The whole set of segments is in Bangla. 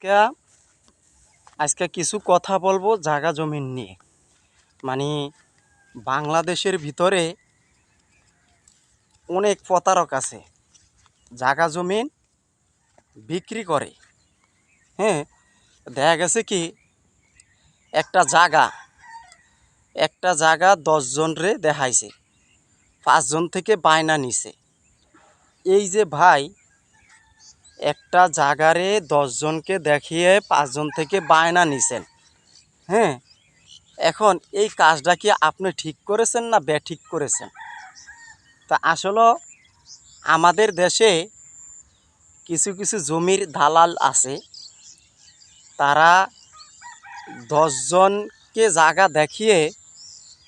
আজকে আজকে কিছু কথা বলবো জায়গা জমিন নিয়ে। মানে বাংলাদেশের ভিতরে অনেক প্রতারক আছে, জায়গা জমিন বিক্রি করে। হ্যাঁ, দেখা গেছে কি একটা জায়গা 10 জনরে দেখাইছে, 5 জন থেকে বায়না নিছে। এই যে ভাই, একটা জায়গারে 10 জনকে দেখিয়ে 5 জন থেকে বায়না নিছেন। হ্যাঁ, এখন এই কাজটা কি আপনি ঠিক করেছেন না বেঠিক করেছেন? তা আসলে আমাদের দেশে কিছু কিছু জমির দালাল আছে, তারা 10 জনকে জায়গা দেখিয়ে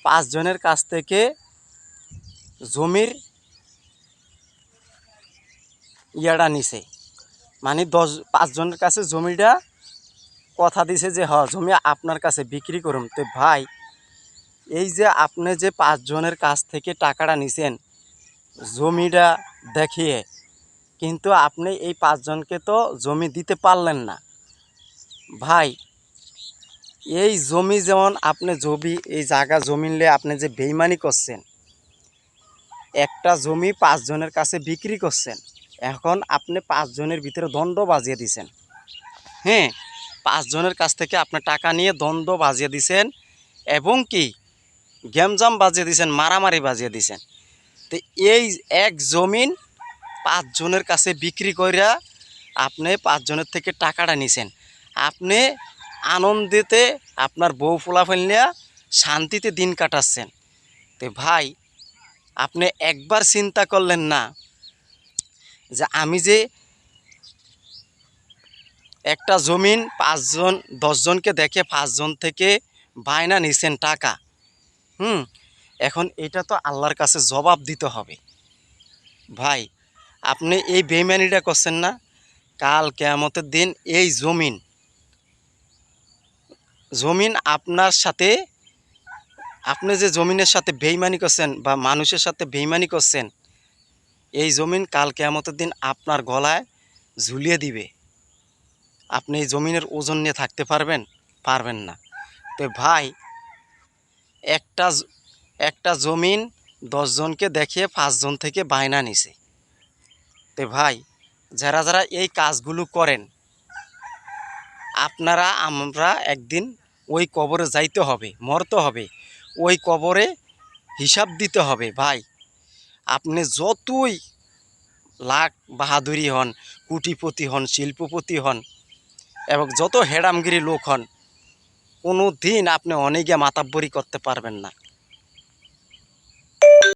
5 জনের কাছ থেকে জমির ইয়াটা নিছে। মানে 5 জনের কাছে জমিটা কথা দিছে যে জমি আপনার কাছে বিক্রি করুন। তো ভাই, এই যে আপনি যে 5 জনের কাছ থেকে টাকাটা নিছেন জমিটা দেখিয়ে, কিন্তু আপনি এই 5 জনকে তো জমি দিতে পারলেন না। ভাই, এই জমি যেমন আপনি এই জায়গা জমিনলে আপনি যে বেইমানি করছেন, একটা জমি 5 জনের কাছে বিক্রি করছেন, এখন আপনি 5 জনের ভিতরে দ্বন্দ্ব বাজিয়ে দিছেন। হ্যাঁ, 5 জনের কাছ থেকে আপনি টাকা নিয়ে দ্বন্দ্ব বাজিয়ে দিছেন এবং কি গ্যামজাম বাজিয়ে দিছেন, মারামারি বাজিয়ে দিছেন। তো এই এক জমিন 5 জনের কাছে বিক্রি কইরা আপনি 5 জনের থেকে টাকাটা নিছেন। আপনি আনন্দেতে আপনার বউ ফুলাফাল নিয়ে শান্তিতে দিন কাটাচ্ছেন। তো ভাই, আপনি একবার চিন্তা করলেন না যে আমি যে একটা জমিন 10 জনকে দেখে 5 জন থেকে বায়না নিছেন টাকা। এখন এটা তো আল্লাহর কাছে জবাব দিতে হবে। ভাই, আপনি এই বেইমানিটা করছেন না? কাল কিয়ামতের দিন এই জমিন আপনার সাথে, আপনি যে জমিনের সাথে বেইমানি করছেন বা মানুষের সাথে বেইমানি করছেন, এই জমিন কাল কিয়ামতের দিন আপনার গলায় ঝুলিয়ে দিবে। আপনি এই জমিনের ওজন নিয়ে থাকতে পারবেন না। তো ভাই, একটা একটা জমিন 10 জনকে দেখিয়ে 5 জন থেকে বায়না নিছে। তো ভাই, যারা যারা এই কাজগুলো করেন, আমরা একদিন ওই কবরে যাইতে হবে, মরতে হবে, ওই কবরে হিসাব দিতে হবে। ভাই, আপনি যতই লাখ বাহাদুরি হন, কোটিপতি হন, শিল্পপতি হন এবং যত হেডামগিরি লোক হন, কোনো দিন আপনি অনেকে মাতাব্বরি করতে পারবেন না।